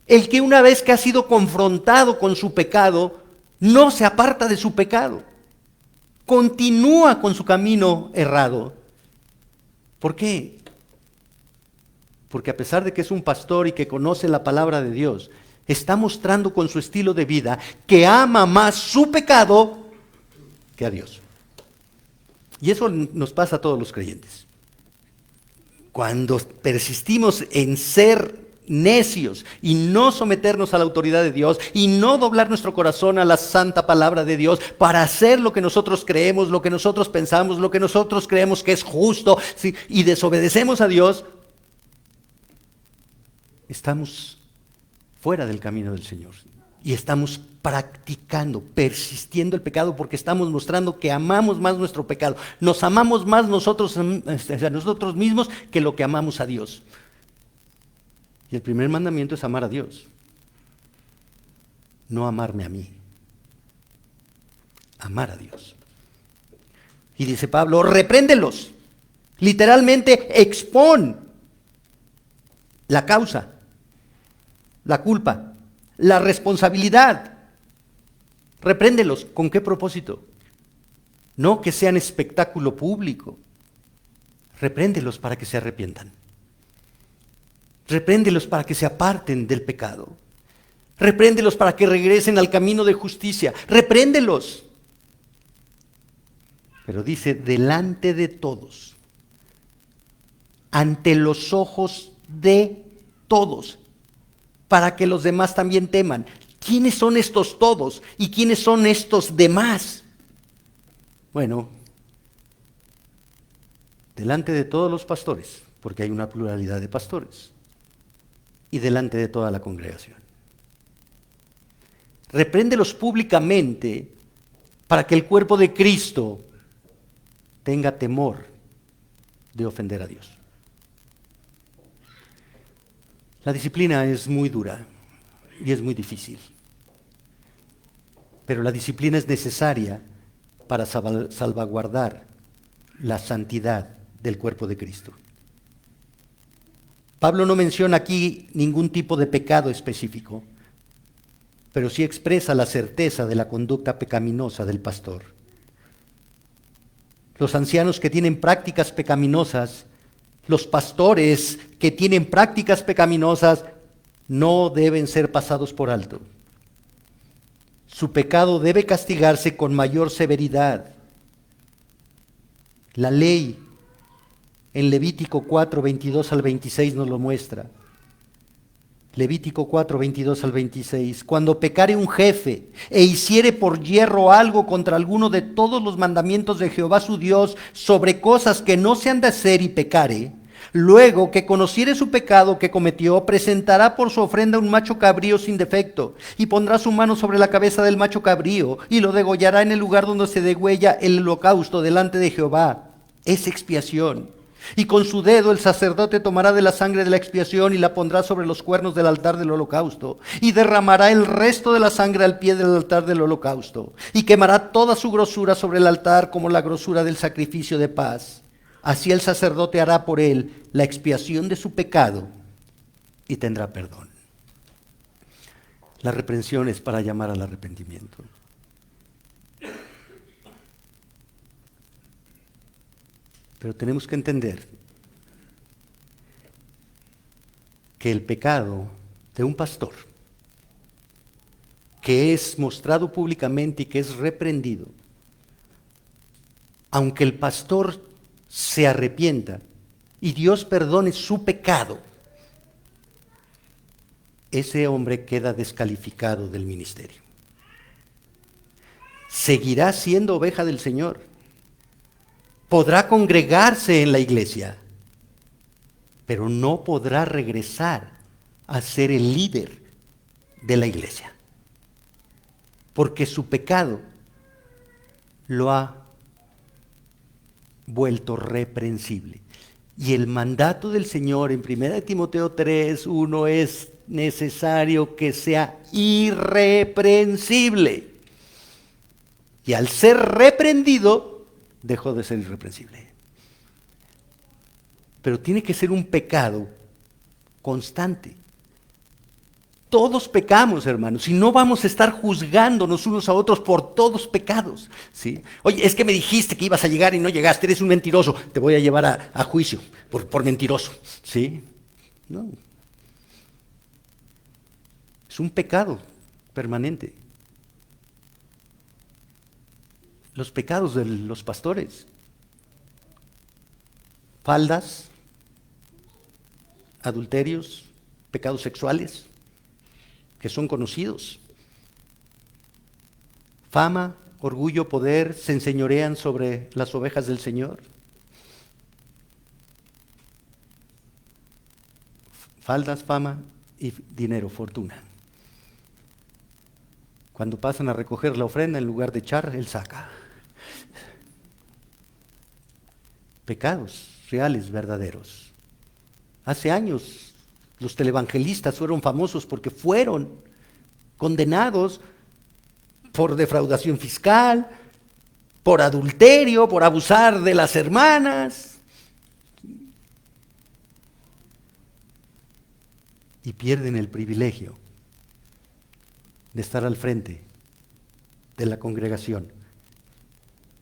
el que una vez que ha sido confrontado con su pecado, no se aparta de su pecado, continúa con su camino errado. ¿Por qué? Porque a pesar de que es un pastor y que conoce la palabra de Dios, está mostrando con su estilo de vida que ama más su pecado que a Dios. Y eso nos pasa a todos los creyentes. Cuando persistimos en ser necios y no someternos a la autoridad de Dios y no doblar nuestro corazón a la santa palabra de Dios para hacer lo que nosotros creemos, lo que nosotros pensamos, lo que nosotros creemos que es justo, ¿sí? Y desobedecemos a Dios, estamos fuera del camino del Señor y estamos practicando, persistiendo el pecado porque estamos mostrando que amamos más nuestro pecado, nos amamos más nosotros a nosotros mismos que lo que amamos a Dios. Y el primer mandamiento es amar a Dios, no amarme a mí, amar a Dios. Y dice Pablo, repréndelos, literalmente expón la causa, la culpa, la responsabilidad. Repréndelos. ¿Con qué propósito? No que sean espectáculo público. Repréndelos para que se arrepientan. Repréndelos para que se aparten del pecado. Repréndelos para que regresen al camino de justicia. Repréndelos. Pero dice, delante de todos, ante los ojos de todos, para que los demás también teman. ¿Quiénes son estos todos? ¿Y quiénes son estos demás? Bueno, delante de todos los pastores, porque hay una pluralidad de pastores, y delante de toda la congregación. Repréndelos públicamente para que el cuerpo de Cristo tenga temor de ofender a Dios. La disciplina es muy dura y es muy difícil, pero la disciplina es necesaria para salvaguardar la santidad del cuerpo de Cristo. Pablo no menciona aquí ningún tipo de pecado específico, pero sí expresa la certeza de la conducta pecaminosa del pastor. Los ancianos que tienen prácticas pecaminosas, los pastores que tienen prácticas pecaminosas, no deben ser pasados por alto. Su pecado debe castigarse con mayor severidad. La ley en Levítico 4, 22 al 26 nos lo muestra. Levítico 4, 22 al 26. Cuando pecare un jefe e hiciere por yerro algo contra alguno de todos los mandamientos de Jehová su Dios sobre cosas que no se han de hacer y pecare, luego que conociere su pecado que cometió, presentará por su ofrenda un macho cabrío sin defecto, y pondrá su mano sobre la cabeza del macho cabrío, y lo degollará en el lugar donde se degüella el holocausto delante de Jehová. Es expiación. Y con su dedo el sacerdote tomará de la sangre de la expiación y la pondrá sobre los cuernos del altar del holocausto, y derramará el resto de la sangre al pie del altar del holocausto, y quemará toda su grosura sobre el altar como la grosura del sacrificio de paz. Así el sacerdote hará por él la expiación de su pecado y tendrá perdón. La reprensión es para llamar al arrepentimiento. Pero tenemos que entender que el pecado de un pastor, que es mostrado públicamente y que es reprendido, aunque el pastor se arrepienta y Dios perdone su pecado, ese hombre queda descalificado del ministerio. Seguirá siendo oveja del Señor. Podrá congregarse en la iglesia, pero no podrá regresar a ser el líder de la iglesia, porque su pecado lo ha vuelto reprensible. Y el mandato del Señor en 1 Timoteo 3:1 es necesario que sea irreprensible. Y al ser reprendido, dejó de ser irreprensible. Pero tiene que ser un pecado constante. Todos pecamos, hermanos, y no vamos a estar juzgándonos unos a otros por todos pecados, ¿sí? Oye, es que me dijiste que ibas a llegar y no llegaste, eres un mentiroso, te voy a llevar a juicio por mentiroso, ¿sí? No. Es un pecado permanente. Los pecados de los pastores: faldas, adulterios, pecados sexuales, que son conocidos. Fama, orgullo, poder se enseñorean sobre las ovejas del Señor. Faldas, fama y dinero, fortuna. Cuando pasan a recoger la ofrenda, en lugar de echar, Él saca. Pecados reales, verdaderos. Hace años los televangelistas fueron famosos porque fueron condenados por defraudación fiscal, por adulterio, por abusar de las hermanas. Y pierden el privilegio de estar al frente de la congregación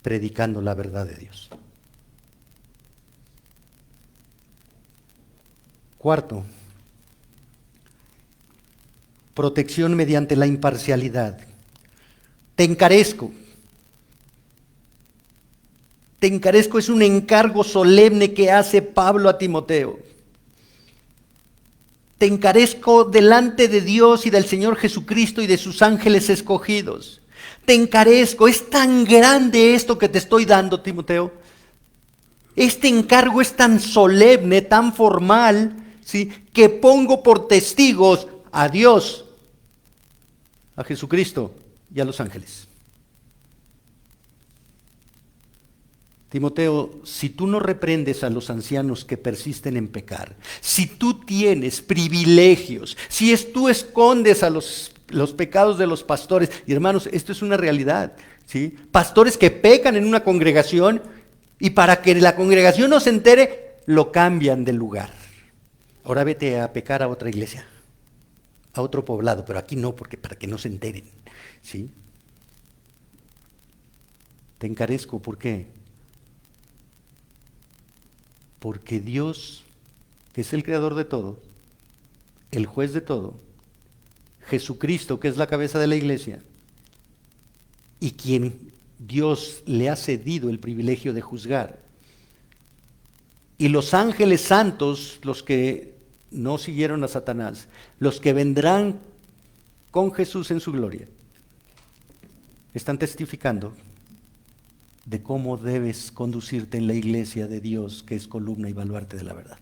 predicando la verdad de Dios. Cuarto, protección mediante la imparcialidad. Te encarezco. Te encarezco es un encargo solemne que hace Pablo a Timoteo. Te encarezco delante de Dios y del Señor Jesucristo y de sus ángeles escogidos. Te encarezco, es tan grande esto que te estoy dando, Timoteo. Este encargo es tan solemne, tan formal, ¿sí?, que pongo por testigos a Dios, a Jesucristo y a los ángeles. Timoteo, si tú no reprendes a los ancianos que persisten en pecar, si tú tienes privilegios, si tú escondes a los pecados de los pastores, y hermanos, esto es una realidad, ¿sí? Pastores que pecan en una congregación y para que la congregación no se entere, lo cambian de lugar. Ahora vete a pecar a otra iglesia, a otro poblado, pero aquí no, porque para que no se enteren, ¿sí? Te encarezco, ¿por qué? Porque Dios, que es el creador de todo, el juez de todo, Jesucristo, que es la cabeza de la iglesia, y quien Dios le ha cedido el privilegio de juzgar, y los ángeles santos, los que no siguieron a Satanás, los que vendrán con Jesús en su gloria, están testificando de cómo debes conducirte en la iglesia de Dios, que es columna y baluarte de la verdad.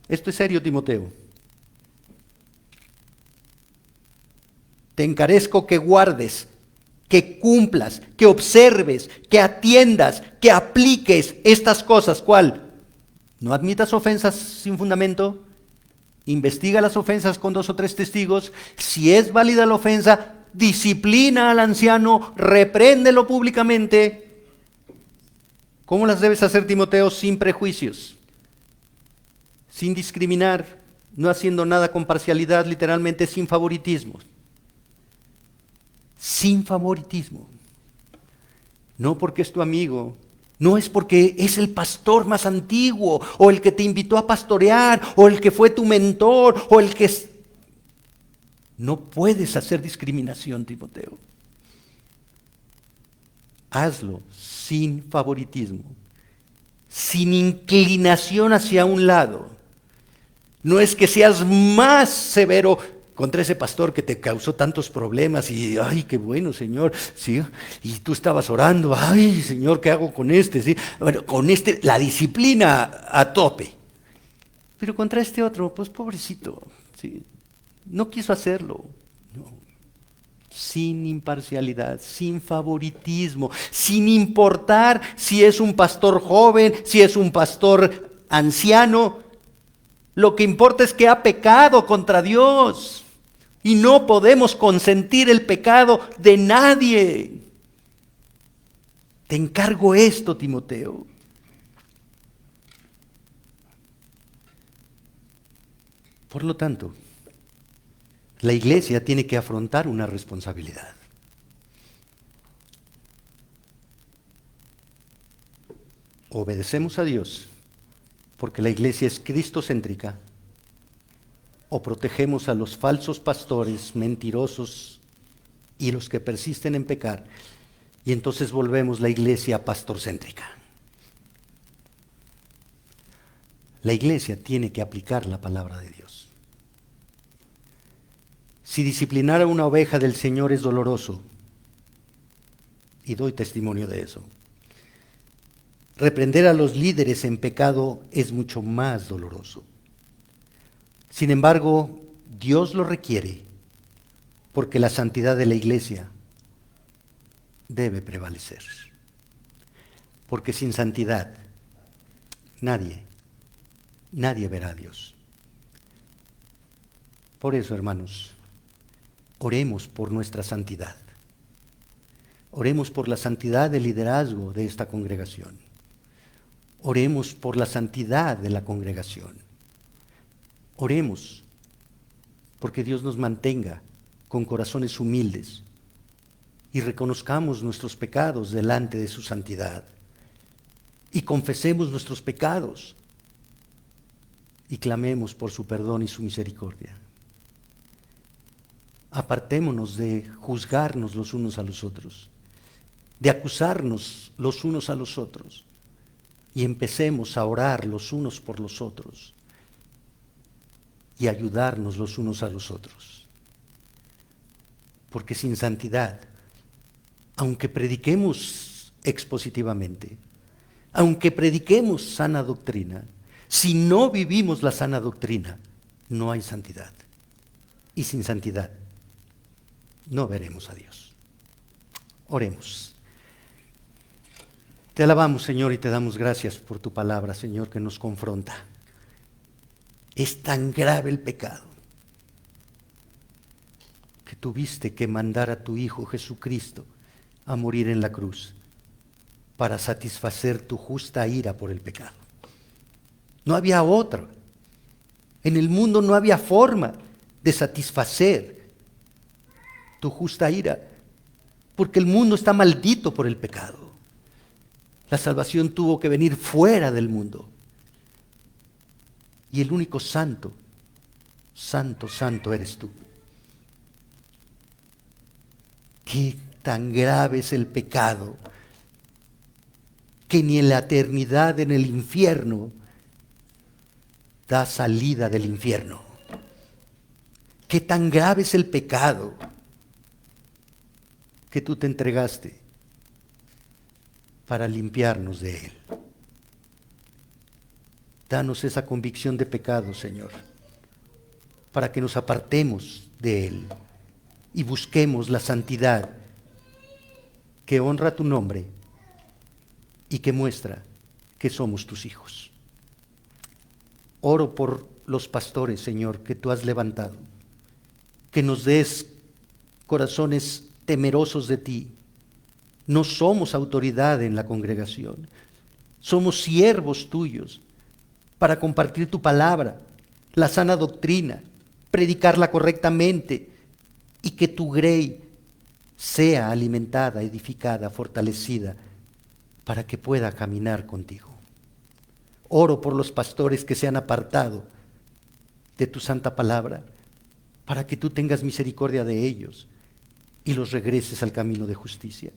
Esto es serio, Timoteo. Te encarezco que guardes, que cumplas, que observes, que atiendas, que apliques estas cosas. ¿Cuál? No admitas ofensas sin fundamento. Investiga las ofensas con 2 o 3 testigos. Si es válida la ofensa, disciplina al anciano, repréndelo públicamente. ¿Cómo las debes hacer, Timoteo? Sin prejuicios, sin discriminar, no haciendo nada con parcialidad, literalmente sin favoritismo. Sin favoritismo. No porque es tu amigo, no es porque es el pastor más antiguo, o el que te invitó a pastorear, o el que fue tu mentor, o el que es... No puedes hacer discriminación, Timoteo. Hazlo sin favoritismo sin inclinación hacia un lado. No es que seas más severo contra ese pastor que te causó tantos problemas y, ay, qué bueno, Señor, sí, y tú estabas orando, ay, Señor, ¿qué hago con este? Sí, bueno, con este, la disciplina a tope. Pero contra este otro, pues pobrecito, sí, no quiso hacerlo. No. Sin imparcialidad, sin favoritismo, sin importar si es un pastor joven, si es un pastor anciano. Lo que importa es que ha pecado contra Dios y no podemos consentir el pecado de nadie. Te encargo esto, Timoteo. Por lo tanto, la iglesia tiene que afrontar una responsabilidad. Obedecemos a Dios porque la iglesia es cristocéntrica, o protegemos a los falsos pastores mentirosos y los que persisten en pecar, y entonces volvemos la iglesia pastorcéntrica. La iglesia tiene que aplicar la palabra de Dios. Si disciplinar a una oveja del Señor es doloroso, y doy testimonio de eso, reprender a los líderes en pecado es mucho más doloroso. Sin embargo, Dios lo requiere porque la santidad de la iglesia debe prevalecer. Porque sin santidad nadie verá a Dios. Por eso, hermanos, oremos por nuestra santidad. Oremos por la santidad del liderazgo de esta congregación. Oremos por la santidad de la congregación. Oremos porque Dios nos mantenga con corazones humildes y reconozcamos nuestros pecados delante de su santidad y confesemos nuestros pecados y clamemos por su perdón y su misericordia. Apartémonos de juzgarnos los unos a los otros, de acusarnos los unos a los otros, y empecemos a orar los unos por los otros y ayudarnos los unos a los otros. Porque sin santidad, aunque prediquemos expositivamente, aunque prediquemos sana doctrina, si no vivimos la sana doctrina, no hay santidad. Y sin santidad, no veremos a Dios. Oremos. Te alabamos, Señor, y te damos gracias por tu palabra, Señor, que nos confronta. Es tan grave el pecado que tuviste que mandar a tu Hijo Jesucristo a morir en la cruz para satisfacer tu justa ira por el pecado. No había otra. En el mundo no había forma de satisfacer tu justa ira, porque el mundo está maldito por el pecado. La salvación tuvo que venir fuera del mundo. Y el único santo, santo, santo eres tú. Qué tan grave es el pecado que ni en la eternidad en el infierno da salida del infierno. Qué tan grave es el pecado que tú te entregaste para limpiarnos de él. Danos esa convicción de pecado, Señor, para que nos apartemos de él y busquemos la santidad que honra tu nombre y que muestra que somos tus hijos. Oro por los pastores, Señor, que tú has levantado, que nos des corazones temerosos de ti. No somos autoridad en la congregación, somos siervos tuyos para compartir tu palabra, la sana doctrina, predicarla correctamente y que tu grey sea alimentada, edificada, fortalecida para que pueda caminar contigo. Oro por los pastores que se han apartado de tu santa palabra para que tú tengas misericordia de ellos y los regreses al camino de justicia.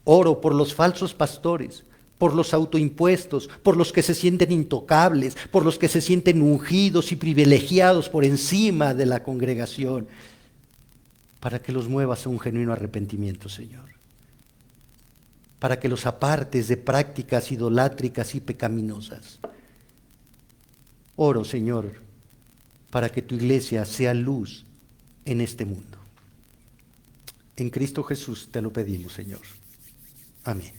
Oro por los falsos pastores por los autoimpuestos, por los que se sienten intocables, por los que se sienten ungidos y privilegiados por encima de la congregación, para que los muevas a un genuino arrepentimiento, Señor, para que los apartes de prácticas idolátricas y pecaminosas. Oro, Señor, para que tu iglesia sea luz en este mundo. En Cristo Jesús te lo pedimos, Señor. Amén.